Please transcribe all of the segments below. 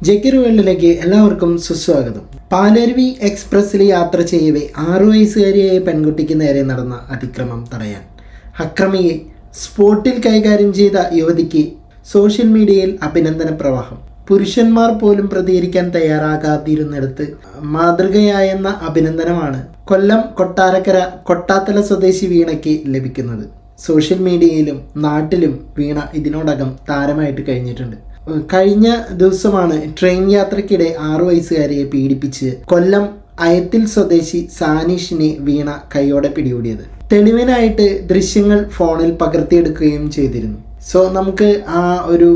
ജെക്കിർ വേൾഡിലേക്ക് എല്ലാവർക്കും സുസ്വാഗതം. പാലരുവി എക്സ്പ്രസ്സിൽ യാത്ര ചെയ്യവേ 6 വയസ്സുകാരിയായ പെൺകുട്ടിക്ക് നേരെ നടന്ന അതിക്രമം തടയാൻ അക്രമിയെ സ്പോട്ടിൽ കൈകാര്യം ചെയ്ത യുവതിക്ക് സോഷ്യൽ മീഡിയയിൽ അഭിനന്ദന പ്രവാഹം. പുരുഷന്മാർ പോലും പ്രതികരിക്കാൻ തയ്യാറാകാതിരുന്നിടത്ത് മാതൃകയായെന്ന അഭിനന്ദനമാണ് കൊല്ലം കൊട്ടാരക്കര കൊട്ടാത്തല സ്വദേശി വീണയ്ക്ക് ലഭിക്കുന്നത്. സോഷ്യൽ മീഡിയയിലും നാട്ടിലും വീണ ഇതിനോടകം താരമായിട്ട് കഴിഞ്ഞിട്ടുണ്ട്. കഴിഞ്ഞ ദിവസമാണ് ട്രെയിൻ യാത്രക്കിടെ 6 വയസ്സുകാരിയെ പീഡിപ്പിച്ച് കൊല്ലം അയത്തിൽ സ്വദേശി സാനിഷിനെ വീണ കൈയോടെ പിടികൂടിയത്. തെളിവിനായിട്ട് ദൃശ്യങ്ങൾ ഫോണിൽ പകർത്തിയെടുക്കുകയും ചെയ്തിരുന്നു. സോ നമുക്ക് ആ ഒരു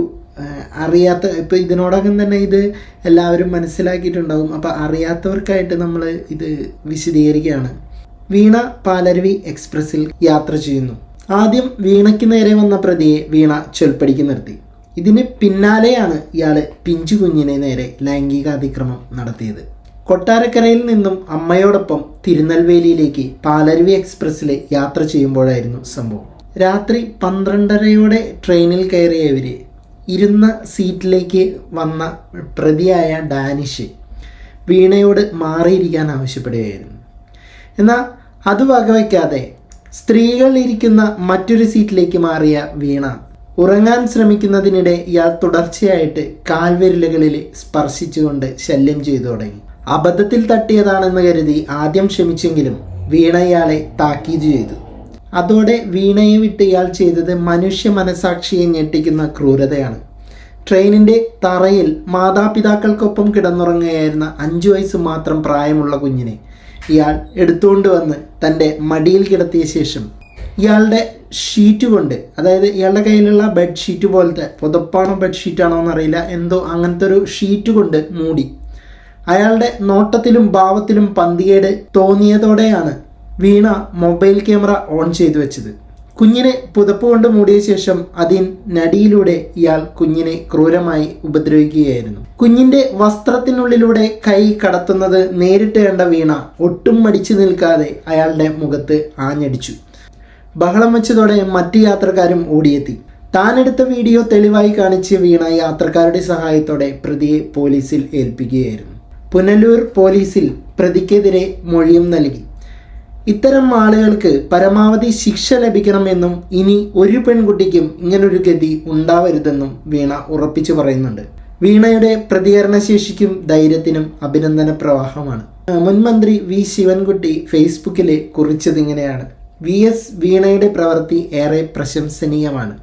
അറിയാത്ത ഇപ്പോൾ ഇതിനോടകം തന്നെ ഇത് എല്ലാവരും മനസ്സിലാക്കിയിട്ടുണ്ടാകും. അപ്പോൾ അറിയാത്തവർക്കായിട്ട് നമ്മൾ ഇത് വിശദീകരിക്കുകയാണ്. വീണ പാലരുവി എക്സ്പ്രസ്സിൽ യാത്ര ചെയ്യുന്നു. ആദ്യം വീണയ്ക്ക് നേരെ വന്ന പ്രതിയെ വീണ ചൊൽപ്പടിക്ക് നിർത്തി. ഇതിന് പിന്നാലെയാണ് ഇയാൾ പിഞ്ചു കുഞ്ഞിനെ നേരെ ലൈംഗികാതിക്രമം നടത്തിയത്. കൊട്ടാരക്കരയിൽ നിന്നും അമ്മയോടൊപ്പം തിരുനെൽവേലിയിലേക്ക് പാലരുവി എക്സ്പ്രസ്സിൽ യാത്ര ചെയ്യുമ്പോഴായിരുന്നു സംഭവം. രാത്രി 12:30 ട്രെയിനിൽ കയറിയവർ ഇരുന്ന സീറ്റിലേക്ക് വന്ന പ്രതിയായ ഡാനിഷ് വീണയോട് മാറിയിരിക്കാൻ ആവശ്യപ്പെടുകയായിരുന്നു. എന്നാൽ അത് വകവയ്ക്കാതെ സ്ത്രീകൾ ഇരിക്കുന്ന മറ്റൊരു സീറ്റിലേക്ക് മാറിയ വീണ ഉറങ്ങാൻ ശ്രമിക്കുന്നതിനിടെ ഇയാൾ തുടർച്ചയായിട്ട് കാൽവിരലുകളിൽ സ്പർശിച്ചുകൊണ്ട് ശല്യം ചെയ്തു തുടങ്ങി. അബദ്ധത്തിൽ തട്ടിയതാണെന്ന് കരുതി ആദ്യം ക്ഷമിച്ചെങ്കിലും വീണ ഇയാളെ താക്കീത് ചെയ്തു. അതോടെ വീണയെ വിട്ട് ഇയാൾ ചെയ്തത് മനുഷ്യ മനസാക്ഷിയെ ഞെട്ടിക്കുന്ന ക്രൂരതയാണ്. ട്രെയിനിൻ്റെ തറയിൽ മാതാപിതാക്കൾക്കൊപ്പം കിടന്നുറങ്ങുകയായിരുന്ന 5 വയസ്സ് മാത്രം പ്രായമുള്ള കുഞ്ഞിനെ ഇയാൾ എടുത്തുകൊണ്ട് വന്ന് തൻ്റെ മടിയിൽ കിടത്തിയ ശേഷം ഇയാളുടെ ഷീറ്റ് കൊണ്ട്, അതായത് ഇയാളുടെ കയ്യിലുള്ള ബെഡ്ഷീറ്റ് പോലത്തെ, പുതപ്പാണോ ബെഡ്ഷീറ്റാണോ എന്നറിയില്ല, എന്തോ അങ്ങനത്തെ ഒരു ഷീറ്റ് കൊണ്ട് മൂടി. അയാളുടെ നോട്ടത്തിലും ഭാവത്തിലും പന്തികേട് തോന്നിയതോടെയാണ് വീണ മൊബൈൽ ക്യാമറ ഓൺ ചെയ്തു വെച്ചത്. കുഞ്ഞിനെ പുതപ്പ് കൊണ്ട് മൂടിയ ശേഷം അതിനടിയിലൂടെ ഇയാൾ കുഞ്ഞിനെ ക്രൂരമായി ഉപദ്രവിക്കുകയായിരുന്നു. കുഞ്ഞിന്റെ വസ്ത്രത്തിനുള്ളിലൂടെ കൈ കടത്തുന്നത് നേരിട്ട് കണ്ട വീണ ഒട്ടും മടിച്ചു നിൽക്കാതെ അയാളുടെ മുഖത്ത് ആഞ്ഞടിച്ചു. ബഹളം വെച്ചതോടെ മറ്റ് യാത്രക്കാരും ഓടിയെത്തി. താനെടുത്ത വീഡിയോ തെളിവായി കാണിച്ച് വീണ യാത്രക്കാരുടെ സഹായത്തോടെ പ്രതിയെ പോലീസിൽ ഏൽപ്പിക്കുകയായിരുന്നു. പുനലൂർ പോലീസിൽ പ്രതിക്കെതിരെ മൊഴിയും നൽകി. ഇത്തരം ആളുകൾക്ക് പരമാവധി ശിക്ഷ ലഭിക്കണമെന്നും ഇനി ഒരു പെൺകുട്ടിക്കും ഇങ്ങനൊരു ഗതി ഉണ്ടാവരുതെന്നും വീണ ഉറപ്പിച്ചു പറയുന്നുണ്ട്. വീണയുടെ പ്രതികരണശേഷിക്കും ധൈര്യത്തിനും അഭിനന്ദന പ്രവാഹമാണ്. മുൻ മന്ത്രി വി ശിവൻകുട്ടി ഫേസ്ബുക്കിൽ കുറിച്ചതിങ്ങനെയാണ്: VS വീണയുടെ പ്രവൃത്തി ഏറെ പ്രശംസനീയമാണ്.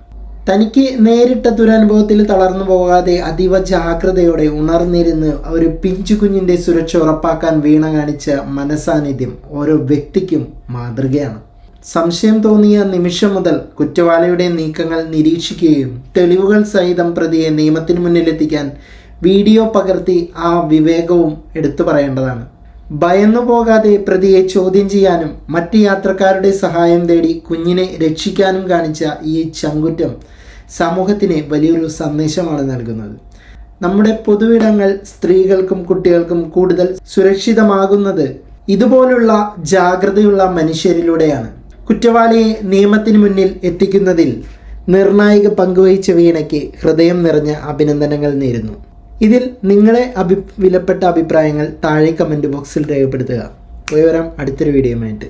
തനിക്ക് നേരിട്ട ദുരനുഭവത്തിൽ തളർന്നു പോകാതെ അതീവ ജാഗ്രതയോടെ ഉണർന്നിരുന്ന് ഒരു പിഞ്ചു കുഞ്ഞിൻ്റെ സുരക്ഷ ഉറപ്പാക്കാൻ വീണ കാണിച്ച മനസാന്നിധ്യം ഓരോ വ്യക്തിക്കും മാതൃകയാണ്. സംശയം തോന്നിയ നിമിഷം മുതൽ കുറ്റവാളിയുടെ നീക്കങ്ങൾ നിരീക്ഷിക്കുകയും തെളിവുകൾ സഹിതം പ്രതിയെ നിയമത്തിന് മുന്നിലെത്തിക്കാൻ വീഡിയോ പകർത്തി ആ വിവേകവും എടുത്തു പറയേണ്ടതാണ്. ഭയന്നു പോകാതെ പ്രതിയെ ചോദ്യം ചെയ്യാനും മറ്റ് യാത്രക്കാരുടെ സഹായം തേടി കുഞ്ഞിനെ രക്ഷിക്കാനും കാണിച്ച ഈ ചങ്കുറ്റം സമൂഹത്തിന് വലിയൊരു സന്ദേശമാണ് നൽകുന്നത്. നമ്മുടെ പൊതുവിടങ്ങൾ സ്ത്രീകൾക്കും കുട്ടികൾക്കും കൂടുതൽ സുരക്ഷിതമാകുന്നത് ഇതുപോലുള്ള ജാഗ്രതയുള്ള മനുഷ്യരിലൂടെയാണ്. കുറ്റവാളിയെ നിയമത്തിന് മുന്നിൽ എത്തിക്കുന്നതിൽ നിർണായക പങ്കുവഹിച്ച വീണയ്ക്ക് ഹൃദയം നിറഞ്ഞ അഭിനന്ദനങ്ങൾ നേരുന്നു. ഇതിൽ നിങ്ങളെ വിലപ്പെട്ട അഭിപ്രായങ്ങൾ താഴെ കമൻറ്റ് ബോക്സിൽ രേഖപ്പെടുത്തുക. പോയി വരാം അടുത്തൊരു വീഡിയോയുമായിട്ട്.